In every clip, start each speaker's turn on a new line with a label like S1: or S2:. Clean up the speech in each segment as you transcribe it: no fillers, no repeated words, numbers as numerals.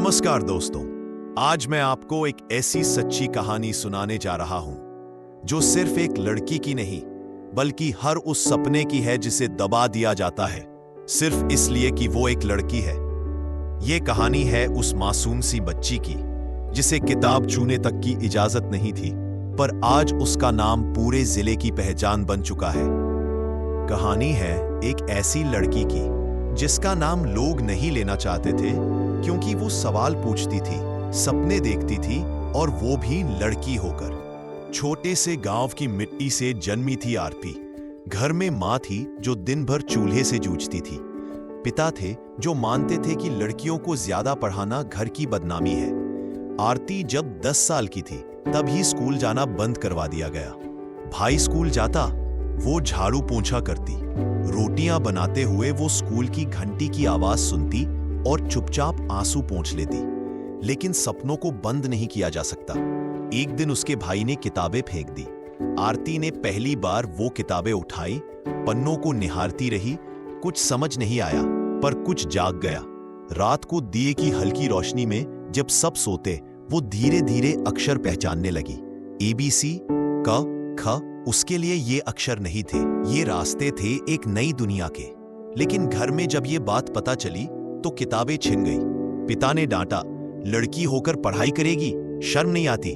S1: नमस्कार दोस्तों, आज मैं आपको एक ऐसी सच्ची कहानी सुनाने जा रहा हूं जो सिर्फ एक लड़की की नहीं बल्कि हर उस सपने की है जिसे दबा दिया जाता है सिर्फ इसलिए कि वो एक लड़की है। ये कहानी है उस मासूम सी बच्ची की जिसे किताब छूने तक की इजाजत नहीं थी, पर आज उसका नाम पूरे जिले की पहचान बन चुका है। कहानी है एक ऐसी लड़की की जिसका नाम लोग नहीं लेना चाहते थे क्योंकि वो सवाल पूछती थी, सपने देखती थी और वो भी लड़की होकर। छोटे से गांव की मिट्टी से जन्मी थी आरती। घर में मां थी जो दिन भर चूल्हे से जूझती थी। पिता थे जो मानते थे कि लड़कियों को ज्यादा पढ़ाना घर की बदनामी है। आरती जब 10 साल की थी तब ही स्कूल जाना बंद करवा दिया गया। भाई स्कूल जाता, वो झाड़ू पोंछा करती। रोटियां बनाते हुए वो स्कूल की घंटी की आवाज सुनती और चुपचाप आंसू पोंछ लेती। लेकिन सपनों को बंद नहीं किया जा सकता। एक दिन उसके भाई ने किताबें फेंक दी। आरती ने पहली बार वो किताबें उठाई, पन्नों को निहारती रही। कुछ समझ नहीं आया पर कुछ जाग गया। रात को दिए की हल्की रोशनी में जब सब सोते, वो धीरे धीरे अक्षर पहचानने लगी। ABC, क, ख। उसके लिए ये अक्षर नहीं थे, ये रास्ते थे एक नई दुनिया के। लेकिन घर में जब ये बात पता चली तो किताबें छिन गई। पिता ने डांटा, लड़की होकर पढ़ाई करेगी, शर्म नहीं आती।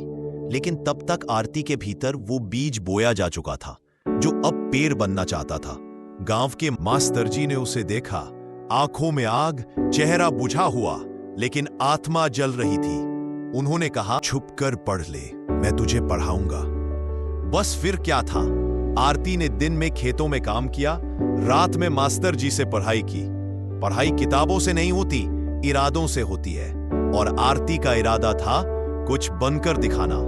S1: लेकिन तब तक आरती के भीतर वो बीज बोया जा चुका था जो अब पेड़ बनना चाहता था। गांव के मास्टर जी ने उसे देखा, आंखों में आग, चेहरा बुझा हुआ लेकिन आत्मा जल रही थी। उन्होंने कहा, छुप कर पढ़ ले, मैं तुझे पढ़ाऊंगा। बस फिर क्या था। आरती ने दिन में खेतों में काम किया, रात में मास्टर जी से पढ़ाई की। पढ़ाई किताबों से नहीं होती, इरादों से होती है। और आरती का इरादा था कुछ बनकर दिखाना।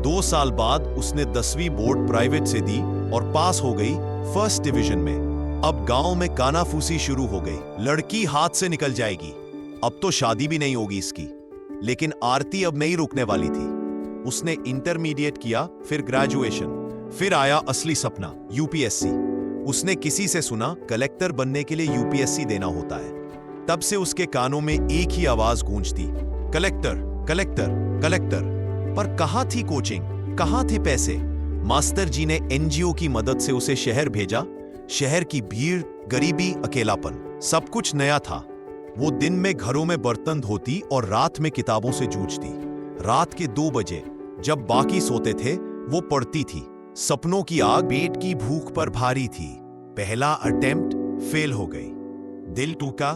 S1: 2 साल बाद उसने 10वीं बोर्ड प्राइवेट से दी और पास हो गई फर्स्ट डिवीजन में। अब गांव में कानाफूसी शुरू हो गई, लड़की हाथ से निकल जाएगी। अब तो शादी भी नहीं होगी इसकी। लेकिन आरती अब नहीं रुकने वाली थी। उसने इंटरमीडिएट किया, फिर ग्रेजुएशन, फिर आया असली सपना, यूपीएससी। उसने किसी से सुना कलेक्टर बनने के लिए यूपीएससी देना होता है। तब से उसके कानों में एक ही आवाज गूंजती, कलेक्टर, कलेक्टर, कलेक्टर। पर कहां थी कोचिंग, कहां थे पैसे? मास्टर जी ने एनजीओ की मदद से उसे शहर भेजा। शहर की भीड़, गरीबी, अकेलापन, सब कुछ नया था। वो दिन में घरों में बर्तन धोती और रात में किताबों से जूझती। रात के 2 बजे जब बाकी सोते थे वो पढ़ती थी। सपनों की आग पेट की भूख पर भारी थी। पहला अटेम्प्ट फेल हो गई, दिल टूटा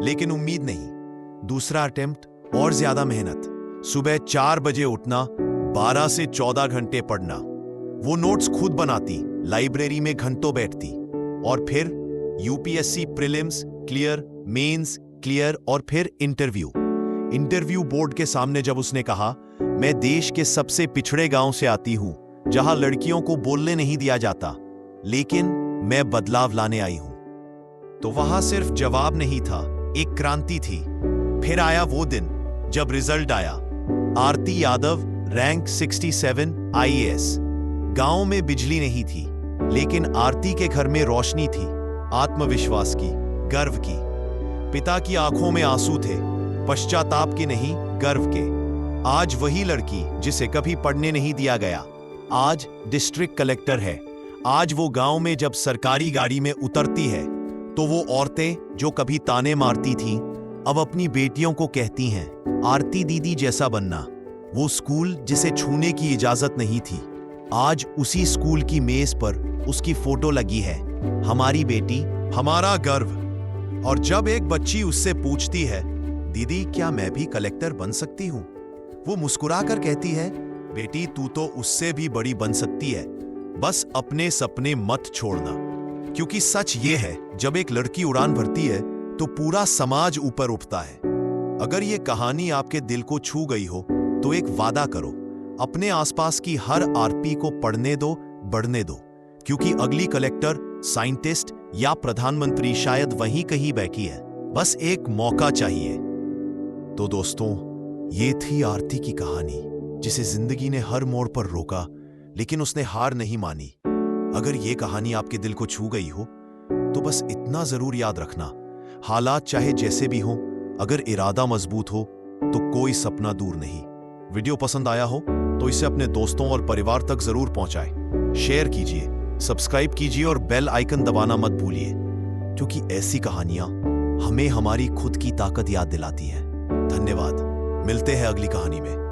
S1: लेकिन उम्मीद नहीं। दूसरा अटेम्प्ट और ज्यादा मेहनत, सुबह 4 बजे उठना, 12 से 14 घंटे पढ़ना। वो नोट्स खुद बनाती, लाइब्रेरी में घंटों बैठती। और फिर UPSC prelims clear, mains clear और फिर इंटरव्यू बोर्ड के सामने जब उसने कहा, मैं देश के सबसे पिछड़े गांव से आती हूं जहां लड़कियों को बोलने नहीं दिया जाता, लेकिन मैं बदलाव लाने आई हूं, तो वहां सिर्फ जवाब नहीं था, एक क्रांति थी। फिर आया वो दिन जब रिजल्ट आया, आरती यादव, रैंक 67, आईएएस। गांव में बिजली नहीं थी लेकिन आरती के घर में रोशनी थी, आत्मविश्वास की, गर्व की। पिता की आंखों में आंसू थे, पश्चाताप के नहीं, गर्व के। आज वही लड़की जिसे कभी पढ़ने नहीं दिया गया, आज डिस्ट्रिक्ट कलेक्टर है। आज वो गांव में जब सरकारी गाड़ी में उतरती है तो वो औरतें जो कभी ताने मारती थीं अब अपनी बेटियों को कहती हैं, आरती दीदी जैसा बनना। वो स्कूल जिसे छूने की इजाजत नहीं थी, आज उसी स्कूल की मेज पर उसकी फोटो लगी है, हमारी बेटी, हमारा गर्व। और जब एक बच्ची उससे पूछती है, दीदी क्या मैं भी कलेक्टर बन सकती हूं, वो मुस्कुराकर कहती है, बेटी तू तो उससे भी बड़ी बन सकती है, बस अपने सपने मत छोड़ना। क्योंकि सच ये है, जब एक लड़की उड़ान भरती है तो पूरा समाज ऊपर उठता है। अगर ये कहानी आपके दिल को छू गई हो तो एक वादा करो, अपने आसपास की हर आरती को पढ़ने दो, बढ़ने दो। क्योंकि अगली कलेक्टर, साइंटिस्ट या प्रधानमंत्री शायद वहीं कहीं बैठी है, बस एक मौका चाहिए। तो दोस्तों, ये थी आरती की कहानी जिसे जिंदगी ने हर मोड़ पर रोका लेकिन उसने हार नहीं मानी। अगर ये कहानी आपके दिल को छू गई हो तो बस इतना जरूर याद रखना, हालात चाहे जैसे भी हो, अगर इरादा मजबूत हो तो कोई सपना दूर नहीं। वीडियो पसंद आया हो तो इसे अपने दोस्तों और परिवार तक जरूर पहुंचाएं। शेयर कीजिए, सब्सक्राइब कीजिए और बेल आइकन दबाना मत भूलिए, क्योंकि ऐसी कहानियां हमें हमारी खुद की ताकत याद दिलाती हैं। धन्यवाद। मिलते हैं अगली कहानी में।